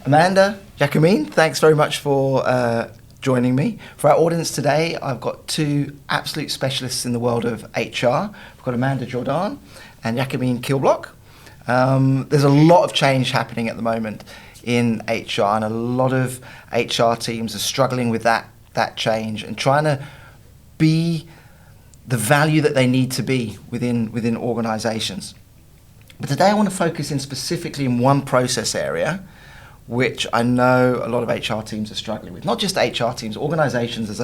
Amanda, Jacomine, thanks very much for joining me. For our audience today, I've got two absolute specialists in the world of HR. We've got Amanda Jordaan and Jacomine Keilblock. There's a lot of change happening at the moment in HR, and a lot of HR teams are struggling with that change and trying to be the value that they need to be within organisations. But today I want to focus in specifically in one process area which I know a lot of HR teams are struggling with. Not just HR teams, organisations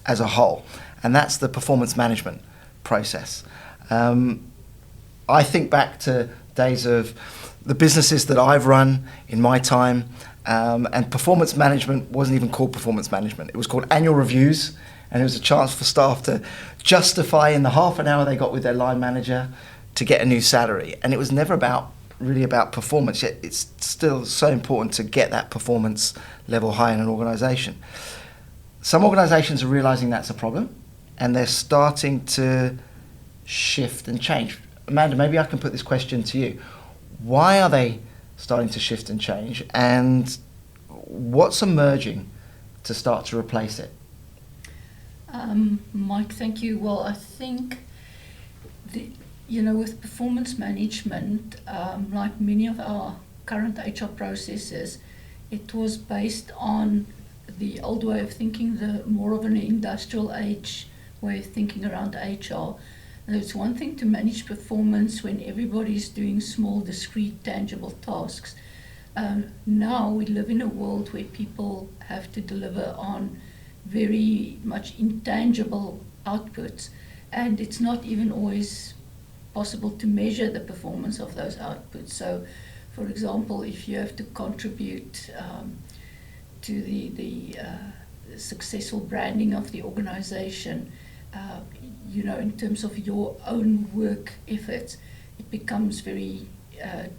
as a whole, and that's the performance management process. I think back to days of the businesses that I've run in my time, and performance management wasn't even called performance management. It was called annual reviews, and it was a chance for staff to justify in the half an hour they got with their line manager to get a new salary. And it was never really about performance, yet it's still so important to get that performance level high in an organisation. Some organisations are realising that's a problem, and they're starting to shift and change. Amanda, maybe I can put this question to you. Why are they starting to shift and change, and what's emerging to start to replace it? Mike, thank you. Well, I think with performance management, like many of our current HR processes, it was based on the old way of thinking, the more of an industrial age way of thinking around HR. And it's one thing to manage performance when everybody's doing small, discrete, tangible tasks. Now we live in a world where people have to deliver on very much intangible outputs, and it's not even always possible to measure the performance of those outputs. So, for example, if you have to contribute to the successful branding of the organization, in terms of your own work efforts, it becomes very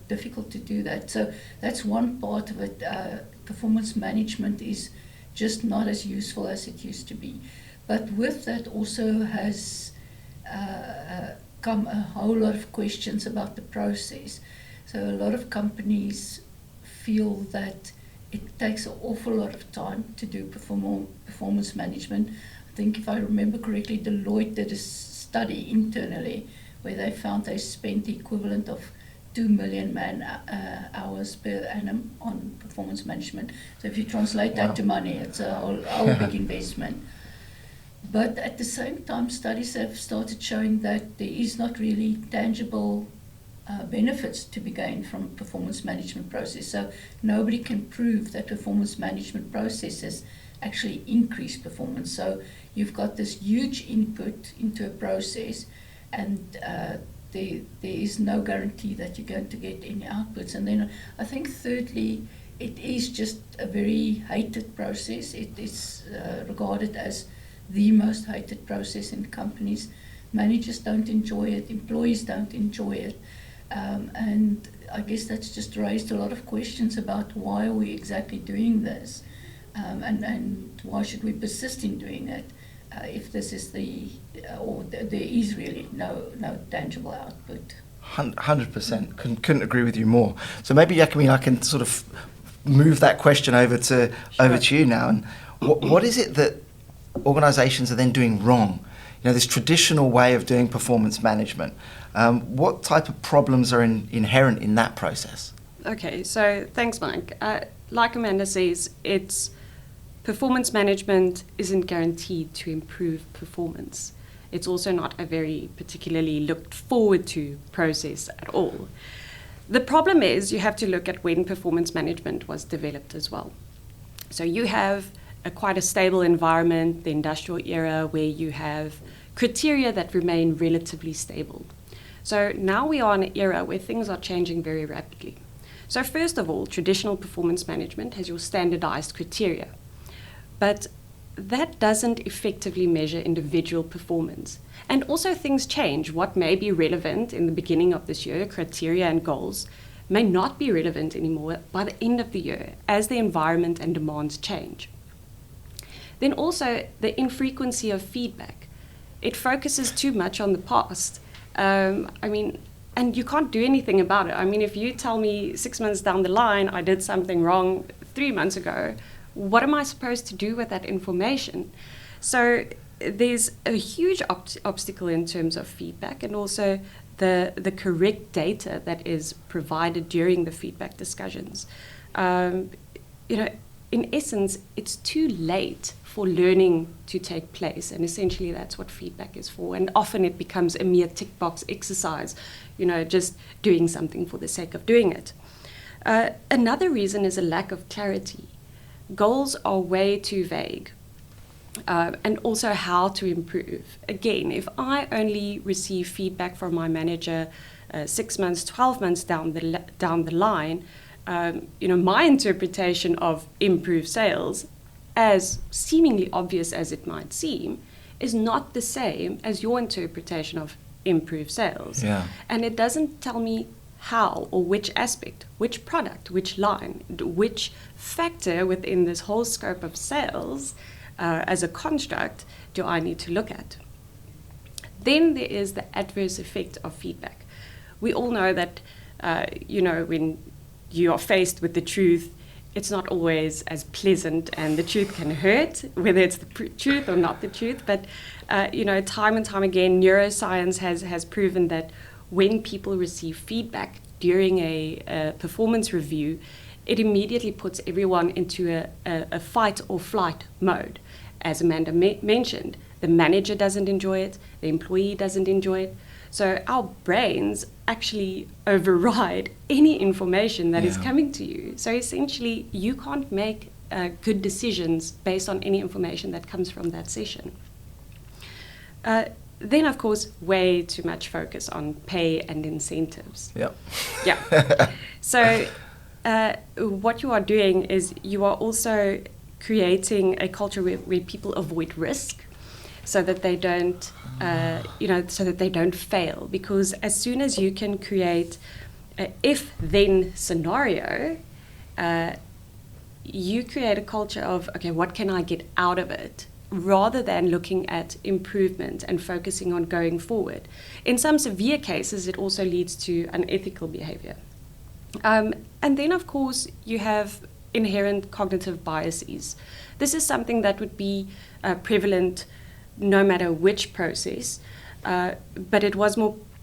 difficult to do that. So that's one part of it. Performance management is just not as useful as it used to be. But with that also has come a whole lot of questions about the process. So a lot of companies feel that it takes an awful lot of time to do performance management. I think if I remember correctly, Deloitte did a study internally where they found they spent the equivalent of 2 million man hours per annum on performance management. So if you translate that to money, it's a whole big investment. But at the same time, studies have started showing that there is not really tangible benefits to be gained from performance management process. So nobody can prove that performance management processes actually increase performance. So you've got this huge input into a process, and there is no guarantee that you're going to get any outputs. And then I think thirdly, it is just a very hated process. It is regarded as the most hated process in companies. Managers don't enjoy it, employees don't enjoy it, and I guess that's just raised a lot of questions about why are we exactly doing this, and why should we persist in doing it if this is there is really no tangible output. 100%. Couldn't agree with you more. So maybe, Jacomine, I can sort of move that question over to you now. And what is it that organisations are then doing wrong? This traditional way of doing performance management. What type of problems are inherent in that process? Okay, so thanks, Mike. Like Amanda says, performance management isn't guaranteed to improve performance. It's also not a very particularly looked forward to process at all. The problem is you have to look at when performance management was developed as well. So you have quite a stable environment, the industrial era, where you have criteria that remain relatively stable. So now we are in an era where things are changing very rapidly. So first of all, traditional performance management has your standardized criteria, but that doesn't effectively measure individual performance. And also things change. What may be relevant in the beginning of this year, criteria and goals, may not be relevant anymore by the end of the year as the environment and demands change. Then also the infrequency of feedback. It focuses too much on the past. And you can't do anything about it. I mean, if you tell me 6 months down the line I did something wrong, 3 months ago, what am I supposed to do with that information? So there's a huge obstacle in terms of feedback, and also the correct data that is provided during the feedback discussions. In essence, it's too late for learning to take place, and essentially that's what feedback is for. And often it becomes a mere tick box exercise, just doing something for the sake of doing it. Another reason is a lack of clarity. Goals are way too vague. And also how to improve. Again, if I only receive feedback from my manager 6 months, 12 months down the line, my interpretation of improved sales, as seemingly obvious as it might seem, is not the same as your interpretation of improved sales. Yeah. And it doesn't tell me how or which aspect, which product, which line, which factor within this whole scope of sales as a construct do I need to look at. Then there is the adverse effect of feedback. We all know that, when you are faced with the truth, it's not always as pleasant, and the truth can hurt, whether it's the truth or not the truth. But, time and time again, neuroscience has proven that when people receive feedback during a performance review, it immediately puts everyone into a fight or flight mode. As Amanda mentioned, the manager doesn't enjoy it, the employee doesn't enjoy it. So our brains actually override any information that is coming to you. So essentially, you can't make good decisions based on any information that comes from that session. Then, of course, way too much focus on pay and incentives. Yep. Yeah. So what you are doing is you are also creating a culture where people avoid risk, so that they don't, so that they don't fail. Because as soon as you can create an if-then scenario, you create a culture of, okay, what can I get out of it? Rather than looking at improvement and focusing on going forward. In some severe cases, it also leads to unethical behavior. And then, of course, you have inherent cognitive biases. This is something that would be prevalent no matter which process, but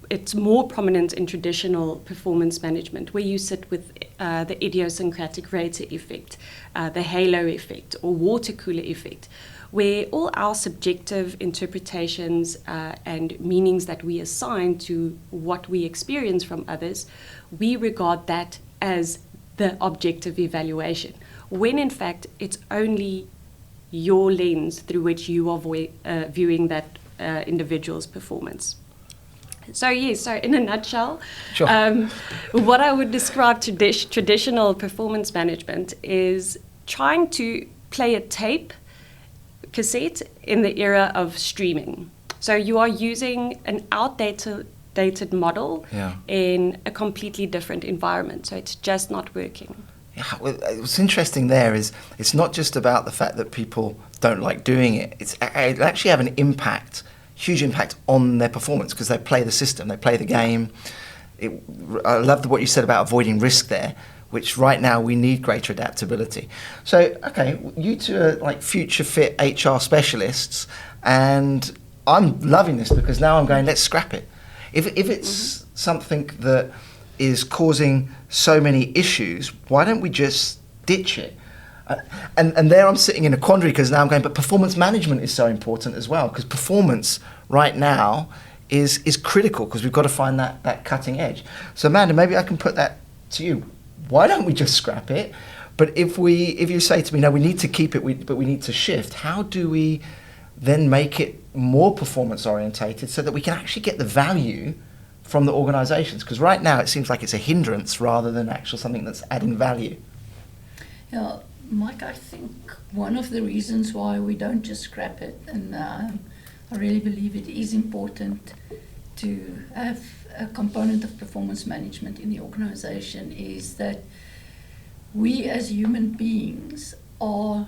it's more prominent in traditional performance management, where you sit with the idiosyncratic rater effect, the halo effect, or water cooler effect, where all our subjective interpretations and meanings that we assign to what we experience from others, we regard that as the objective evaluation, when in fact it's only your lens through which you are viewing that individual's performance. So in a nutshell, Sure. What I would describe traditional performance management is trying to play a tape cassette in the era of streaming. So you are using an outdated model in a completely different environment. So it's just not working. Yeah, well, what's interesting there is it's not just about the fact that people don't like doing it. It actually have an impact, huge impact on their performance, because they play the system, they play the game. I love what you said about avoiding risk there, which right now we need greater adaptability. So, okay, you two are like future fit HR specialists, and I'm loving this because now I'm going, let's scrap it. If it's something that is causing so many issues, why don't we just ditch it? And there I'm sitting in a quandary, because now I'm going, but performance management is so important as well, because performance right now is critical, because we've got to find that cutting edge. So Amanda, maybe I can put that to you. Why don't we just scrap it? But if you say to me, no, we need to keep it, but we need to shift, how do we then make it more performance orientated so that we can actually get the value from the organizations? Because right now it seems like it's a hindrance rather than actual something that's adding value. Yeah, Mike, I think one of the reasons why we don't just scrap it, and I really believe it is important to have a component of performance management in the organization, is that we as human beings are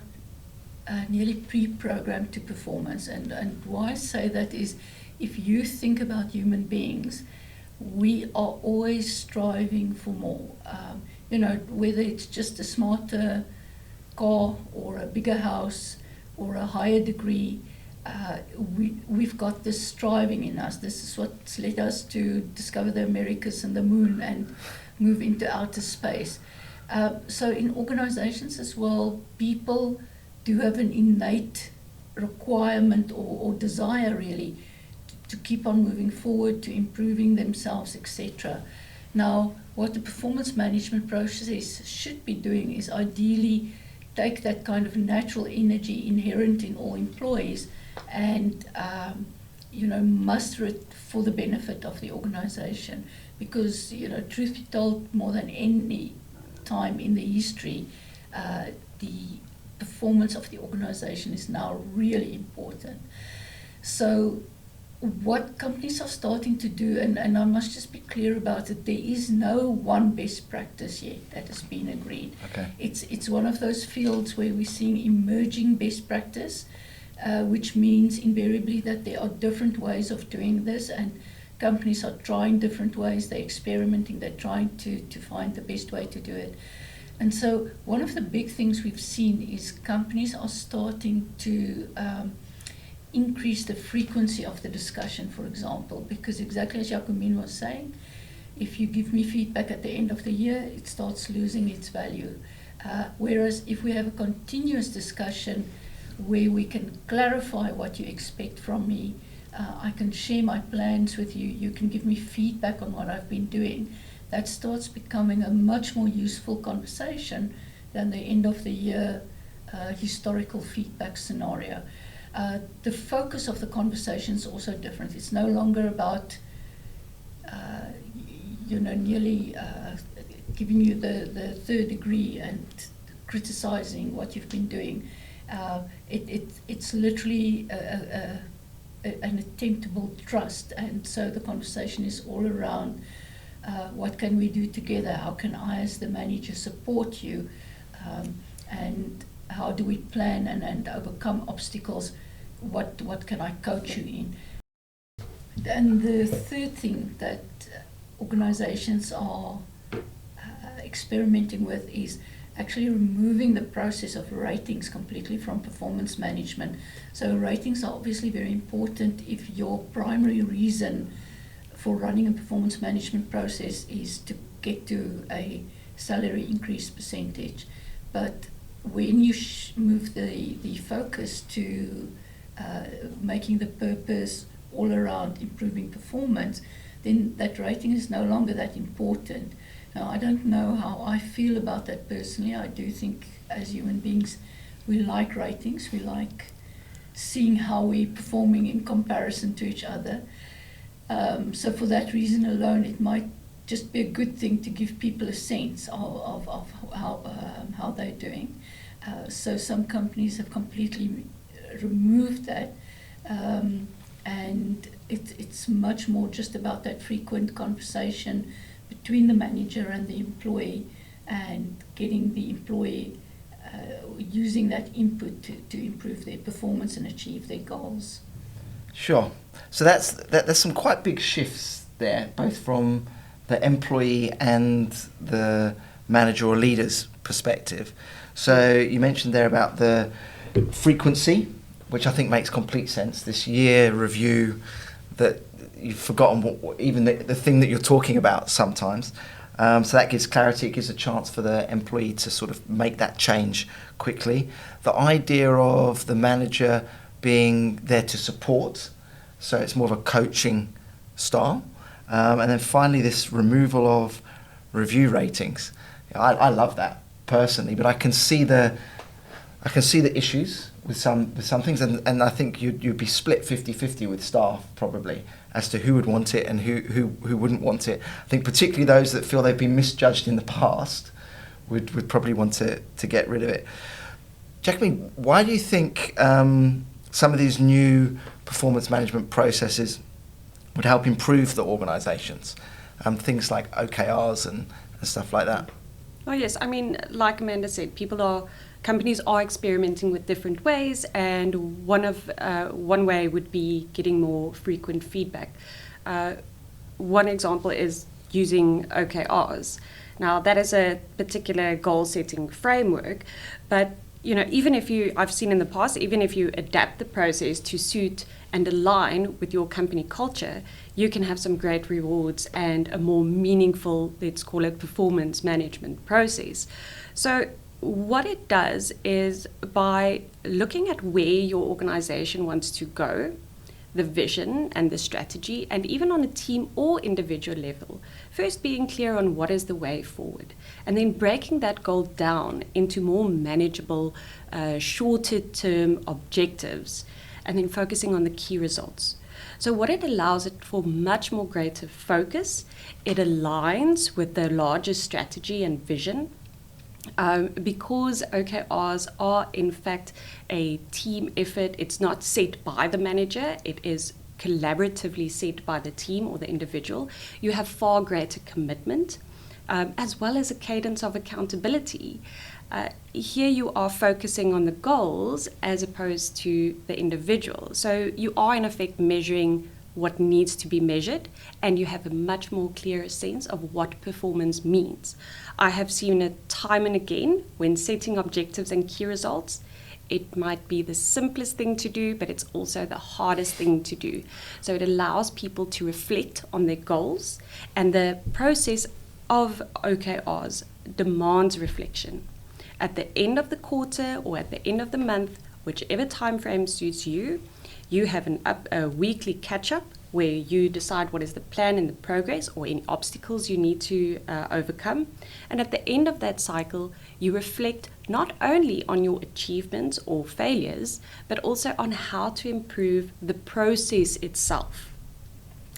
nearly pre-programmed to performance. And why I say that is, if you think about human beings, we are always striving for more. Whether it's just a smarter car or a bigger house or a higher degree, we've got this striving in us. This is what's led us to discover the Americas and the moon and move into outer space. So in organizations as well, people do have an innate requirement or desire really to keep on moving forward, to improving themselves, etc. Now, what the performance management process should be doing is ideally take that kind of natural energy inherent in all employees and muster it for the benefit of the organization. Because, truth be told, more than any time in the history, the performance of the organization is now really important. So what companies are starting to do, and I must just be clear about it, there is no one best practice yet that has been agreed. Okay. It's one of those fields where we're seeing emerging best practice, which means invariably that there are different ways of doing this, and companies are trying different ways, they're experimenting, they're trying to find the best way to do it. And so one of the big things we've seen is companies are starting to increase the frequency of the discussion, for example, because exactly as Jacomine was saying, if you give me feedback at the end of the year, it starts losing its value. Whereas if we have a continuous discussion where we can clarify what you expect from me, I can share my plans with you, you can give me feedback on what I've been doing, that starts becoming a much more useful conversation than the end of the year historical feedback scenario. The focus of the conversation is also different. It's no longer about, nearly giving you the third degree and criticizing what you've been doing. It's literally an attempt to build trust, and so the conversation is all around what can we do together, how can I as the manager support you, and how do we plan and overcome obstacles, what can I coach you in. And the third thing that organizations are experimenting with is actually removing the process of ratings completely from performance management. So ratings are obviously very important if your primary reason for running a performance management process is to get to a salary increase percentage. But when you move the focus to making the purpose all around improving performance, then that rating is no longer that important. Now, I don't know how I feel about that personally. I do think as human beings we like ratings, we like seeing how we're performing in comparison to each other. So for that reason alone, it might just be a good thing to give people a sense of how they're doing. So some companies have completely removed that, and it's much more just about that frequent conversation between the manager and the employee, and getting the employee using that input to improve their performance and achieve their goals. Sure. So there's some quite big shifts there, both from the employee and the manager or leader's perspective. So you mentioned there about the frequency, which I think makes complete sense. This year review, that you've forgotten even the thing that you're talking about sometimes. So that gives clarity, it gives a chance for the employee to sort of make that change quickly. The idea of the manager being there to support, so it's more of a coaching style. And then finally, this removal of review ratings. I love that personally, but I can see the issues with some things, and I think you'd be split 50-50 with staff probably as to who would want it and who wouldn't want it. I think particularly those that feel they've been misjudged in the past would probably want to get rid of it. Jacomine, why do you think some of these new performance management processes would help improve the organisations? Things like OKRs and stuff like that. Oh yes, I mean, like Amanda said, companies are experimenting with different ways, and one way would be getting more frequent feedback. One example is using OKRs. Now, that is a particular goal-setting framework, but even if I've seen in the past, even if you adapt the process to suit and align with your company culture, you can have some great rewards and a more meaningful, let's call it, performance management process. So what it does is, by looking at where your organization wants to go, the vision and the strategy, and even on a team or individual level, first being clear on what is the way forward, and then breaking that goal down into more manageable, shorter term objectives, and then focusing on the key results. So what it allows it for much more greater focus. It aligns with the larger strategy and vision, because OKRs are in fact a team effort. It's not set by the manager, it is collaboratively set by the team or the individual. You have far greater commitment, as well as a cadence of accountability. Here you are focusing on the goals as opposed to the individual. So you are in effect measuring what needs to be measured, and you have a much more clearer sense of what performance means. I have seen it time and again when setting objectives and key results. It might be the simplest thing to do, but it's also the hardest thing to do. So it allows people to reflect on their goals, and the process of OKRs demands reflection. At the end of the quarter or at the end of the month, whichever time frame suits you, you have a weekly catch-up where you decide what is the plan and the progress or any obstacles you need to overcome. And at the end of that cycle, you reflect not only on your achievements or failures, but also on how to improve the process itself.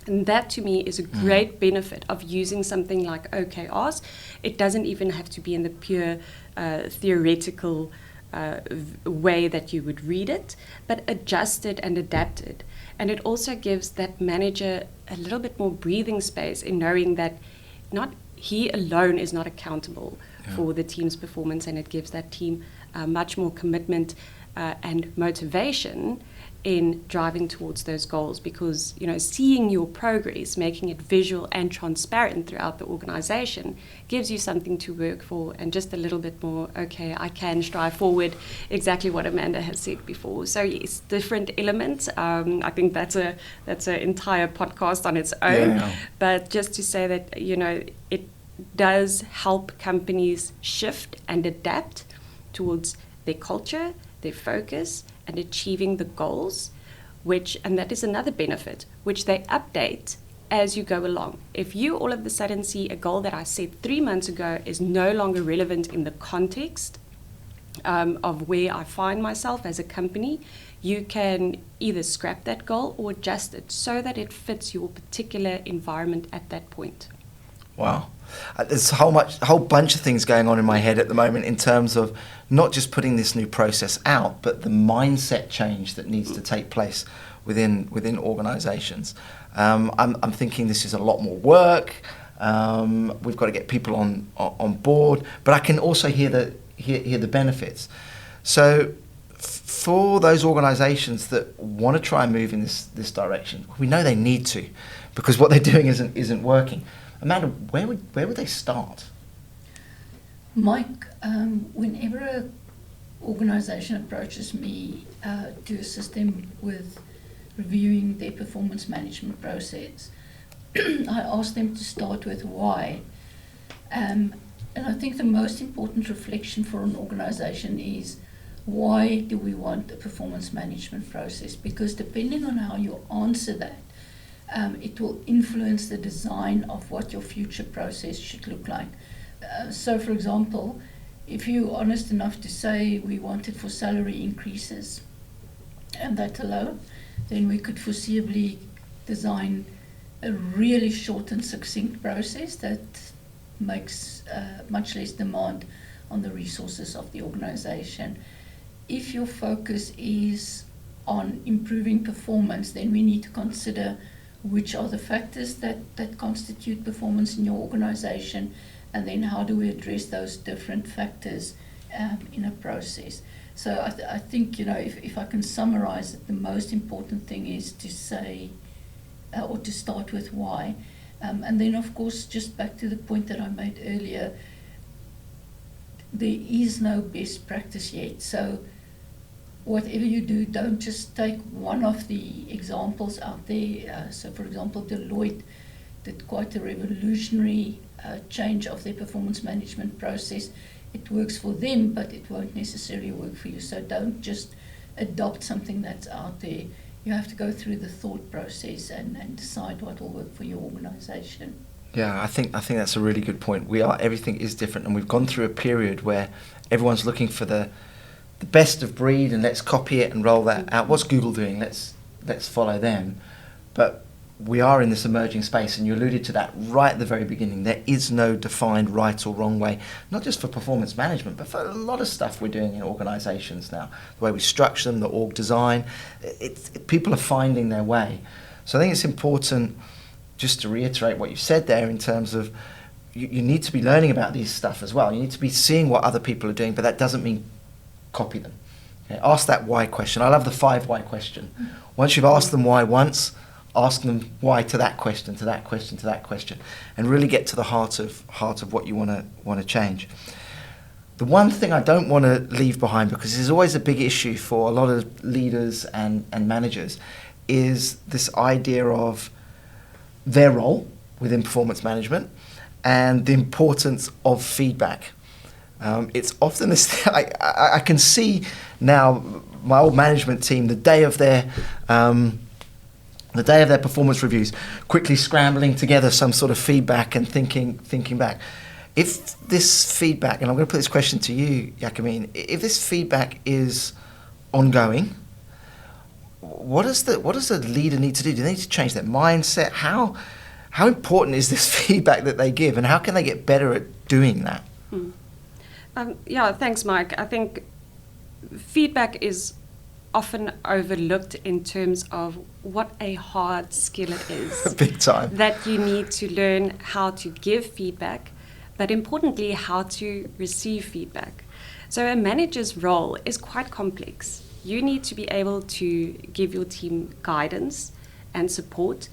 And that to me is a great benefit of using something like OKRs. It doesn't even have to be in the pure theoretical way that you would read it, but adjusted and adapted. And it also gives that manager a little bit more breathing space in knowing that not he alone is not accountable for the team's performance, and it gives that team much more commitment and motivation in driving towards those goals, because seeing your progress, making it visual and transparent throughout the organization gives you something to work for, and just a little bit more, okay, I can strive forward, exactly what Amanda has said before. So yes, different elements. I think that's an entire podcast on its own. But just to say that it does help companies shift and adapt towards their culture, their focus, and achieving the goals, and that is another benefit, which they update as you go along. If you all of a sudden see a goal that I set 3 months ago is no longer relevant in the context of where I find myself as a company, you can either scrap that goal or adjust it so that it fits your particular environment at that point. Wow. There's a whole bunch of things going on in my head at the moment in terms of not just putting this new process out, but the mindset change that needs to take place within organizations. I'm thinking this is a lot more work. We've got to get people on board, but I can also hear the benefits. So for those organizations that want to try and move in this direction, we know they need to, because what they're doing isn't working. Amanda, where would they start? Mike, whenever an organisation approaches me to assist them with reviewing their performance management process, I ask them to start with why. And I think the most important reflection for an organisation is, why do we want a performance management process? Because depending on how you answer that, it will influence the design of what your future process should look like. So, for example, if you're honest enough to say we wanted for salary increases and that alone, then we could foreseeably design a really short and succinct process that makes much less demand on the resources of the organization. If your focus is on improving performance, then we need to consider which are the factors that constitute performance in your organization, and then how do we address those different factors in a process. So I think, if I can summarize it, the most important thing is to say, or to start with why. And then, of course, just back to the point that I made earlier, there is no best practice yet. So whatever you do, don't just take one of the examples out there. So for example, Deloitte did quite a revolutionary change of their performance management process. It works for them, but it won't necessarily work for you. So don't just adopt something that's out there. You have to go through the thought process and decide what will work for your organization. Yeah, I think that's a really good point. Everything is different, and we've gone through a period where everyone's looking for the best of breed, and let's copy it and roll that out. What's Google doing? Let's follow them. But we are in this emerging space, and you alluded to that right at the very beginning. There is no defined right or wrong way, not just for performance management, but for a lot of stuff we're doing in organizations now. The way we structure them, the org design, people are finding their way. So I think it's important just to reiterate what you said there in terms of you need to be learning about these stuff as well. You need to be seeing what other people are doing, but that doesn't mean copy them. Okay? Ask that why question. I love the 5 why question. Once you've asked them why once, ask them why to that question, to that question, to that question, and really get to the heart of what you want to change. The one thing I don't want to leave behind, because there's always a big issue for a lot of leaders and managers, is this idea of their role within performance management and the importance of feedback. It's often this. I can see now my old management team the day of their performance reviews, quickly scrambling together some sort of feedback and thinking back. If this feedback, and I'm going to put this question to you, Jacomine, if this feedback is ongoing, what does the leader need to do? Do they need to change their mindset? How important is this feedback that they give, and how can they get better at doing that? Yeah, thanks, Mike. I think feedback is often overlooked in terms of what a hard skill it is. Big time. That you need to learn how to give feedback, but importantly, how to receive feedback. So a manager's role is quite complex. You need to be able to give your team guidance and support,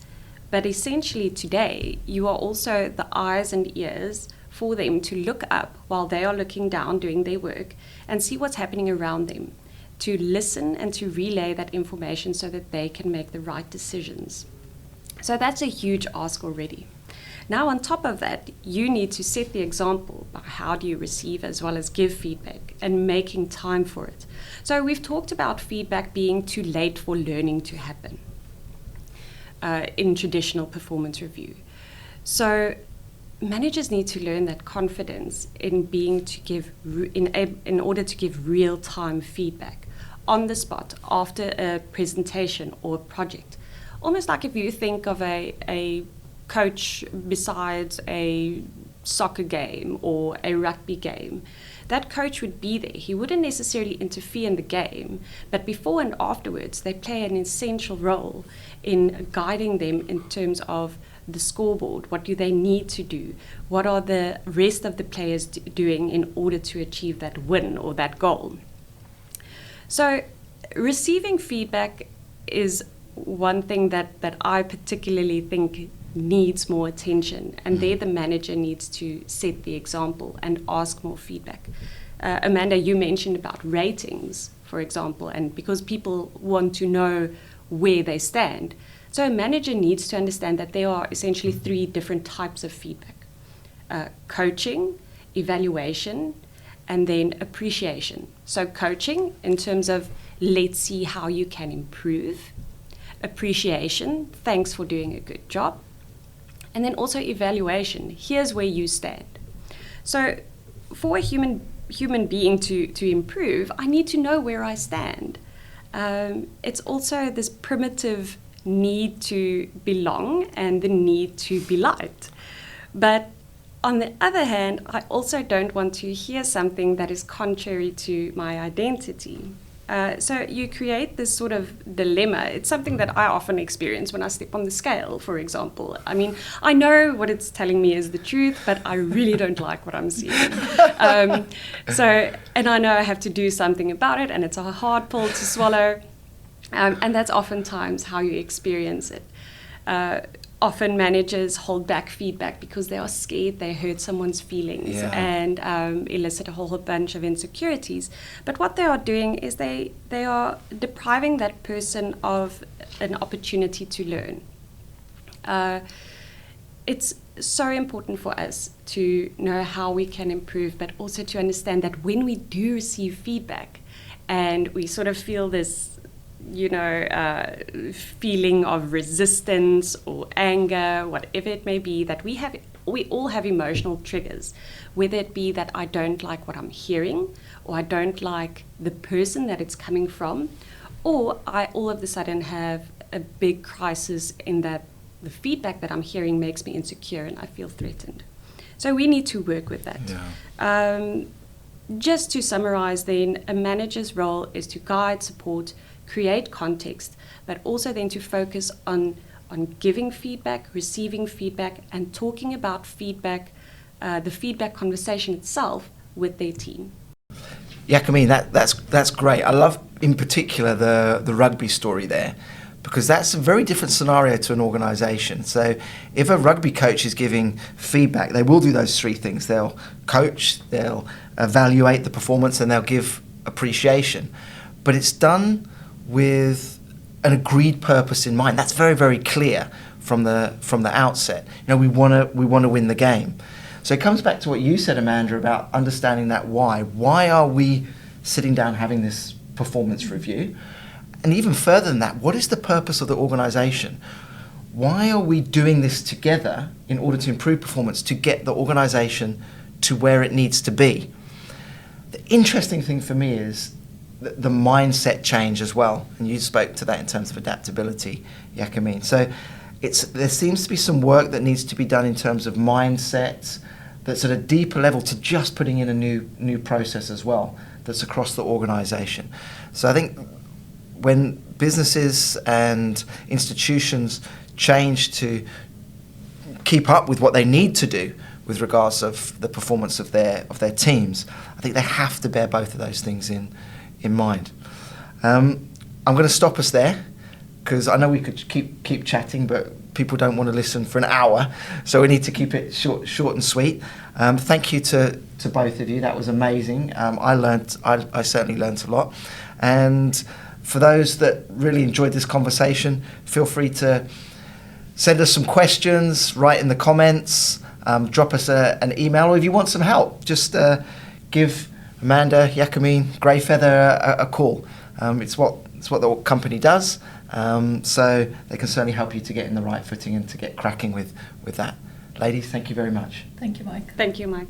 but essentially today, you are also the eyes and ears for them to look up while they are looking down doing their work and see what's happening around them, to listen and to relay that information so that they can make the right decisions. So that's a huge ask already. Now on top of that, you need to set the example by how do you receive as well as give feedback and making time for it. So we've talked about feedback being too late for learning to happen in traditional performance review. So managers need to learn that confidence in being to give in order to give real-time feedback on the spot after a presentation or a project. Almost like if you think of a coach besides a soccer game or a rugby game, that coach would be there. He wouldn't necessarily interfere in the game, but before and afterwards, they play an essential role in guiding them in terms of the scoreboard. What do they need to do? What are the rest of the players doing in order to achieve that win or that goal? So receiving feedback is one thing that I particularly think needs more attention, and there the manager needs to set the example and ask more feedback. Amanda, you mentioned about ratings, for example, and because people want to know where they stand. So a manager needs to understand that there are essentially 3 different types of feedback: coaching, evaluation, and then appreciation. So coaching in terms of let's see how you can improve. Appreciation, thanks for doing a good job. And then also evaluation, here's where you stand. So for a human being to improve, I need to know where I stand. It's also this primitive need to belong and the need to be liked. But on the other hand, I also don't want to hear something that is contrary to my identity. So you create this sort of dilemma. It's something that I often experience when I step on the scale, for example. I mean, I know what it's telling me is the truth, but I really don't like what I'm seeing. And I know I have to do something about it, and it's a hard pill to swallow. And that's oftentimes how you experience it. often managers hold back feedback because they are scared they hurt someone's feelings and elicit a whole bunch of insecurities. But what they are doing is they are depriving that person of an opportunity to learn. It's so important for us to know how we can improve, but also to understand that when we do receive feedback and we sort of feel this feeling of resistance or anger, whatever it may be, that we all have emotional triggers, whether it be that I don't like what I'm hearing, or I don't like the person that it's coming from, or I all of a sudden have a big crisis in that the feedback that I'm hearing makes me insecure and I feel threatened. So we need to work with that. Just to summarize then, a manager's role is to guide, support, create context, but also then to focus on giving feedback, receiving feedback, and talking about feedback, the feedback conversation itself with their team. Jacomine, that's great. I love in particular the rugby story there, because that's a very different scenario to an organisation. So if a rugby coach is giving feedback, they will do those three things. They'll coach, they'll evaluate the performance, and they'll give appreciation. But it's done with an agreed purpose in mind. That's very, very clear from the outset. We want to win the game. So it comes back to what you said, Amanda, about understanding that why. Why are we sitting down having this performance review? And even further than that, what is the purpose of the organisation? Why are we doing this together in order to improve performance, to get the organisation to where it needs to be? The interesting thing for me is the mindset change as well, and you spoke to that in terms of adaptability, Jacomine. So there seems to be some work that needs to be done in terms of mindset that's at a deeper level to just putting in a new process as well that's across the organisation. So I think when businesses and institutions change to keep up with what they need to do with regards of the performance of their teams, I think they have to bear both of those things in mind. I'm going to stop us there because I know we could keep chatting, but people don't want to listen for an hour, so we need to keep it short and sweet. Thank you to both of you. That was amazing. I certainly learned a lot. And for those that really enjoyed this conversation, feel free to send us some questions, write in the comments, drop us an email, or if you want some help, just give Amanda, Jacomine, GrayFeather a call. It's what the company does, so they can certainly help you to get in the right footing and to get cracking with that. Ladies, thank you very much. Thank you, Mike. Thank you, Mike.